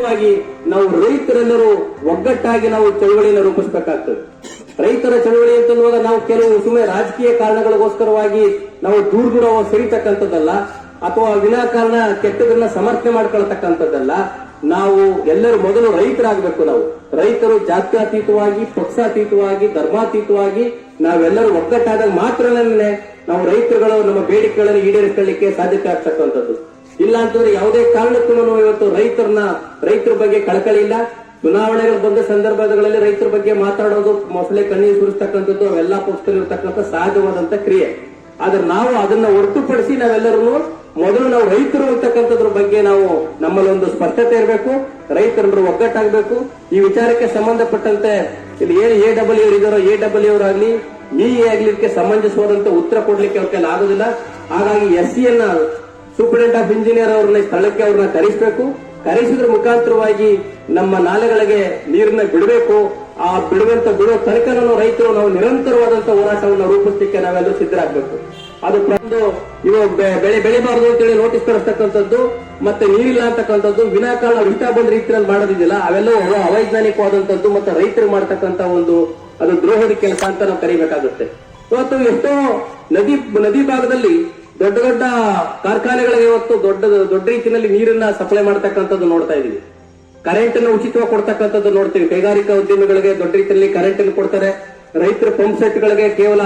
ಮುಖ್ಯವಾಗಿ ನಾವು ರೈತರೆಲ್ಲರೂ ಒಗ್ಗಟ್ಟಾಗಿ ನಾವು ಚಳವಳಿಯನ್ನು ರೂಪಿಸಬೇಕಾಗ್ತದೆ. ರೈತರ ಚಳವಳಿ ಅಂತನ್ನುವಾಗ ನಾವು ಕೆಲವು ಸುಮ್ಮನೆ ರಾಜಕೀಯ ಕಾರಣಗಳಿಗೋಸ್ಕರವಾಗಿ ನಾವು ದೂರ ಸರಿತಕ್ಕಂಥದ್ದಲ್ಲ, ಅಥವಾ ವಿನಾಕಾರಣ ಕೆಟ್ಟದನ್ನ ಸಮರ್ಥನೆ ಮಾಡ್ಕೊಳ್ತಕ್ಕಂಥದ್ದಲ್ಲ. ನಾವು ಎಲ್ಲರೂ ಮೊದಲು ರೈತರಾಗಬೇಕು. ನಾವು ರೈತರು ಜಾತ್ಯತೀತವಾಗಿ, ಪಕ್ಷಾತೀತವಾಗಿ, ಧರ್ಮಾತೀತವಾಗಿ ನಾವೆಲ್ಲರೂ ಒಗ್ಗಟ್ಟಾದಾಗ ಮಾತ್ರನೇ ನಾವು ರೈತರುಗಳು ನಮ್ಮ ಬೇಡಿಕೆಗಳನ್ನು ಈಡೇರಿಸಲಿಕ್ಕೆ ಸಾಧ್ಯತೆ ಆಗ್ತಕ್ಕಂಥದ್ದು. ಇಲ್ಲ ಅಂತಂದ್ರೆ ಯಾವುದೇ ಕಾರಣಕ್ಕೂ ಇವತ್ತು ರೈತರ ಬಗ್ಗೆ ಕಳಕಳಿ ಇಲ್ಲ. ಚುನಾವಣೆಗಳು ಬಂದ ಸಂದರ್ಭಗಳಲ್ಲಿ ರೈತರ ಬಗ್ಗೆ ಮಾತಾಡೋದು, ಮೊಸಳೆ ಕಣ್ಣೀರು ಸುರಿಸ್ತಕ್ಕಂಥದ್ದು ಅವೆಲ್ಲಾ ಪಕ್ಷದಲ್ಲಿ ಇರತಕ್ಕಂಥ ಸಹಜವಾದಂತ ಕ್ರಿಯೆ. ಆದ್ರೆ ನಾವು ಅದನ್ನ ಹೊರತುಪಡಿಸಿ ನಾವೆಲ್ಲರೂ ಮೊದಲು ನಾವು ರೈತರು ಅಂತಕ್ಕಂಥದ್ರ ಬಗ್ಗೆ ನಾವು ನಮ್ಮಲ್ಲಿ ಒಂದು ಸ್ಪಷ್ಟತೆ ಇರಬೇಕು. ರೈತರು ಒಗ್ಗಟ್ಟಾಗಬೇಕು. ಈ ವಿಚಾರಕ್ಕೆ ಸಂಬಂಧಪಟ್ಟಂತೆ ಇಲ್ಲಿ ಏನು AW ಇದ್ದಾರೋ AW ಅವರಾಗ್ಲಿ EE ಆಗ್ಲಿಕ್ಕೆ ಸಮಂಜಸವಾದಂತ ಉತ್ತರ ಕೊಡ್ಲಿಕ್ಕೆ ಅವ್ರ ಕೈಲಿ ಆಗೋದಿಲ್ಲ. ಹಾಗಾಗಿ SCಯನ್ನ ಸೂಪರಿಂಟೆಂಡೆಂಟ್ ಆಫ್ ಇಂಜಿನಿಯರ್ ಅವ್ರನ್ನ ಸ್ಥಳಕ್ಕೆ ಅವ್ರನ್ನ ಕರೆಸಬೇಕು. ಕರೆಸಿದ್ರ ಮುಖಾಂತರವಾಗಿ ನಮ್ಮ ನಾಲೆಗಳಿಗೆ ನೀರನ್ನ ಬಿಡಬೇಕು. ಆ ಬಿಡುವ ತನಕ ರೈತರು ನಾವು ನಿರಂತರವಾದಂತ ಹೋರಾಟವನ್ನು ರೂಪಿಸಲಿಕ್ಕೆ ನಾವೆಲ್ಲರೂ ಸಿದ್ಧರಾಗಬೇಕು. ಅದು ಇವಾಗ ಬೆಳಿಬಾರದು ಅಂತೇಳಿ ನೋಟಿಸ್ ಕಳಿಸ್ತಕ್ಕಂಥದ್ದು, ಮತ್ತೆ ನೀರಿಲ್ಲ ಅಂತಕ್ಕಂಥದ್ದು, ವಿನಾಕಾರಣ ಇಷ್ಟ ಬಂದ ರೀತಿಯಲ್ಲಿ ಮಾಡೋದಿಲ್ಲ. ಅವೆಲ್ಲವೂ ಅವೈಜ್ಞಾನಿಕವಾದಂತದ್ದು ಮತ್ತೆ ರೈತರು ಮಾಡತಕ್ಕಂತ ಒಂದು ಅದು ದ್ರೋಹದ ಕೆಲಸ ಅಂತ ನಾವು ಕರಿಬೇಕಾಗುತ್ತೆ. ಇವತ್ತು ಎಷ್ಟೋ ನದಿ ಭಾಗದಲ್ಲಿ ದೊಡ್ಡ ದೊಡ್ಡ ಕಾರ್ಖಾನೆಗಳಿಗೆ ಇವತ್ತು ದೊಡ್ಡ ರೀತಿಯಲ್ಲಿ ನೀರನ್ನ ಸಪ್ಲೈ ಮಾಡತಕ್ಕಂಥದ್ದು ನೋಡ್ತಾ ಇದೀವಿ. ಕರೆಂಟ್ ಅನ್ನು ಉಚಿತವಾಗಿ ಕೊಡ್ತಕ್ಕಂಥದ್ದು ನೋಡ್ತೀವಿ. ಕೈಗಾರಿಕಾ ಉದ್ಯಮಿಗಳಿಗೆ ದೊಡ್ಡ ರೀತಿಯಲ್ಲಿ ಕರೆಂಟ್ ಅನ್ನು ಕೊಡ್ತಾರೆ. ರೈತರ ಪಂಪ್ ಸೆಟ್ ಗಳಿಗೆ ಕೇವಲ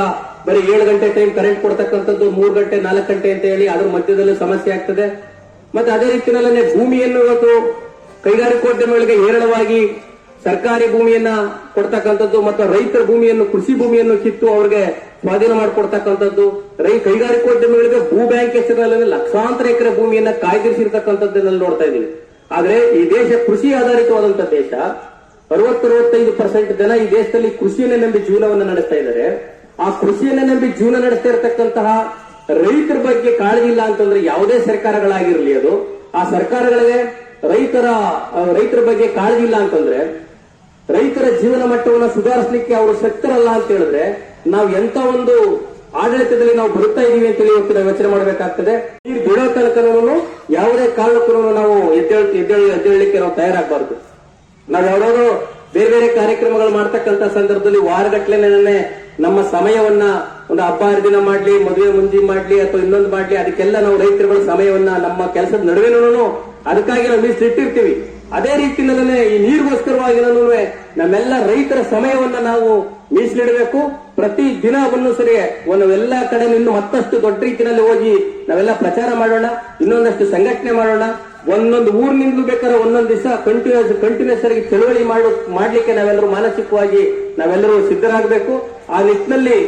ಬರೀ 7 ಗಂಟೆ ಟೈಮ್ ಕರೆಂಟ್ ಕೊಡ್ತಕ್ಕಂಥದ್ದು 3 ಗಂಟೆ 4 ಗಂಟೆ ಅಂತ ಹೇಳಿ ಅದ್ರ ಮಧ್ಯದಲ್ಲಿ ಸಮಸ್ಯೆ ಆಗ್ತದೆ. ಮತ್ತೆ ಅದೇ ರೀತಿಯಲ್ಲೇ ಭೂಮಿಯನ್ನು ಇವತ್ತು ಕೈಗಾರಿಕೋದ್ಯಮಿಗಳಿಗೆ ಹೇರಳವಾಗಿ ಸರ್ಕಾರಿ ಭೂಮಿಯನ್ನ ಕೊಡ್ತಕ್ಕಂಥದ್ದು ಮತ್ತು ರೈತರ ಭೂಮಿಯನ್ನು, ಕೃಷಿ ಭೂಮಿಯನ್ನು ಕಿತ್ತು ಅವ್ರಿಗೆ ಸ್ವಾಧೀನ ಮಾಡಿಕೊಡ್ತಕ್ಕಂಥದ್ದು, ಕೈಗಾರಿಕೋದ್ಯಮಿಗಳಿಗೆ ಭೂ ಬ್ಯಾಂಕ್ ಹೆಸರಿನಲ್ಲಿ ಲಕ್ಷಾಂತರ ಎಕರೆ ಭೂಮಿಯನ್ನ ಕಾಯ್ದಿರಿಸಿರ್ತಕ್ಕಂಥದ್ದನ್ನೆಲ್ಲ ನೋಡ್ತಾ ಇದೀವಿ. ಆದ್ರೆ ಈ ದೇಶ ಕೃಷಿ ಆಧಾರಿತವಾದಂತ ದೇಶ. 60-65% ಜನ ಈ ದೇಶದಲ್ಲಿ ಕೃಷಿಯನ್ನೇ ನಂಬಿ ಜೀವನವನ್ನು ನಡೆಸ್ತಾ ಇದ್ದಾರೆ. ಆ ಕೃಷಿಯನ್ನೇ ನಂಬಿ ಜೀವನ ನಡೆಸ್ತಾ ಇರತಕ್ಕಂತಹ ರೈತರ ಬಗ್ಗೆ ಕಾಳಜಿ ಇಲ್ಲ ಅಂತಂದ್ರೆ ಯಾವುದೇ ಸರ್ಕಾರಗಳಾಗಿರ್ಲಿ, ಅದು ಆ ಸರ್ಕಾರಗಳಿಗೆ ರೈತರ ಬಗ್ಗೆ ಕಾಳಜಿ ಇಲ್ಲ ಅಂತಂದ್ರೆ, ರೈತರ ಜೀವನ ಮಟ್ಟವನ್ನು ಸುಧಾರಿಸಲಿಕ್ಕೆ ಅವರು ಶಕ್ತರಲ್ಲ ಅಂತ ಹೇಳಿದ್ರೆ ನಾವು ಎಂತ ಒಂದು ಆಡಳಿತದಲ್ಲಿ ನಾವು ಬರುತ್ತಾ ಇದೀವಿ ಅಂತೇಳಿ ಇವತ್ತು ನಾವು ಯೋಚನೆ ಮಾಡಬೇಕಾಗ್ತದೆ. ಈ ಬಿಡೋ ತನಕನೂ ಯಾವುದೇ ಕಾರಣಕ್ಕೂ ನಾವು ಎದ್ದೇಳಲಿಕ್ಕೆ ನಾವು ತಯಾರಾಗಬಾರದು. ನಾವು ಯಾವ್ದಾದ್ರು ಬೇರೆ ಕಾರ್ಯಕ್ರಮಗಳು ಮಾಡ್ತಕ್ಕಂಥ ಸಂದರ್ಭದಲ್ಲಿ ವಾರಗಟ್ಲೆ ನಮ್ಮ ಸಮಯವನ್ನ ಒಂದು ಹಬ್ಬ ಹರಿದಿನ ಮಾಡ್ಲಿ, ಮದುವೆ ಮುಂಜಿ ಮಾಡ್ಲಿ ಅಥವಾ ಇನ್ನೊಂದು ಮಾಡ್ಲಿ, ಅದಕ್ಕೆಲ್ಲ ನಾವು ರೈತರುಗಳ ಸಮಯವನ್ನ ನಮ್ಮ ಕೆಲಸದ ನಡುವೆನೂ ಅದಕ್ಕಾಗಿ ನಾವು ಮೀಸಲಿಟ್ಟಿರ್ತೀವಿ. ಅದೇ ರೀತಿಯಲ್ಲೇ ಈ ನೀರಿಗೋಸ್ಕರವಾಗಿ ನಮ್ಮೆಲ್ಲ ರೈತರ ಸಮಯವನ್ನ ನಾವು ಮೀಸಲಿಡಬೇಕು. ಪ್ರತಿ ದಿನವನ್ನು ಸರಿ ಎಲ್ಲ ಕಡೆ ಇನ್ನು ಮತ್ತಷ್ಟು ದೊಡ್ಡ ರೀತಿಯಲ್ಲಿ ಹೋಗಿ ನಾವೆಲ್ಲ ಪ್ರಚಾರ ಮಾಡೋಣ, ಇನ್ನೊಂದಷ್ಟು ಸಂಘಟನೆ ಮಾಡೋಣ. ಒಂದೊಂದು ಊರಿನಿಂದಲೂ ಬೇಕಾದ್ರೆ ಒಂದೊಂದು ದಿವಸ ಕಂಟಿನ್ಯೂಸ್ ಆಗಿ ಚಳವಳಿ ಮಾಡ್ಲಿಕ್ಕೆ ನಾವೆಲ್ಲರೂ ಮಾನಸಿಕವಾಗಿ ನಾವೆಲ್ಲರೂ ಸಿದ್ಧರಾಗಬೇಕು. ಆ ನಿಟ್ಟಿನಲ್ಲಿ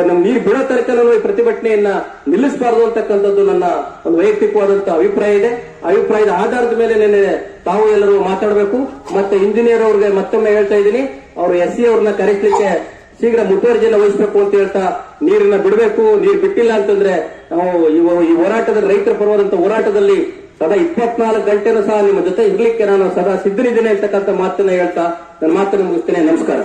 ನಮ್ ನೀರು ಬಿಡೋ ತನಕ ಈ ಪ್ರತಿಭಟನೆಯನ್ನ ನಿಲ್ಲಿಸಬಾರದು ಅಂತಕ್ಕಂಥದ್ದು ನನ್ನ ಒಂದು ವೈಯಕ್ತಿಕವಾದಂತಹ ಅಭಿಪ್ರಾಯ ಇದೆ. ಅಭಿಪ್ರಾಯದ ಆಧಾರದ ಮೇಲೆ ತಾವು ಎಲ್ಲರೂ ಮಾತಾಡಬೇಕು. ಮತ್ತೆ ಇಂಜಿನಿಯರ್ ಅವ್ರಿಗೆ ಮತ್ತೊಮ್ಮೆ ಹೇಳ್ತಾ ಇದ್ದೀನಿ, ಅವರು SC ಅವ್ರನ್ನ ಕರೆಸಲಿಕ್ಕೆ ಶೀಘ್ರ ಮುತುವರ್ಜಿಯನ್ನು ವಹಿಸಬೇಕು ಅಂತ ಹೇಳ್ತಾ ನೀರನ್ನ ಬಿಡಬೇಕು. ನೀರು ಬಿಟ್ಟಿಲ್ಲ ಅಂತಂದ್ರೆ ನಾವು ಈ ಹೋರಾಟದಲ್ಲಿ, ರೈತರ ಪರವಾದಂತ ಹೋರಾಟದಲ್ಲಿ ಸದಾ 24 ಗಂಟೆನೂ ಸಹ ನಿಮ್ಮ ಜೊತೆ ಇರ್ಲಿಕ್ಕೆ ನಾನು ಸದಾ ಸಿದ್ಧನಿದ್ದೇನೆ ಅಂತಕ್ಕಂಥ ಮಾತನ್ನ ಹೇಳ್ತಾ ನನ್ನ ಮಾತನ್ನು ಮುಗಿಸ್ತೇನೆ. ನಮಸ್ಕಾರ.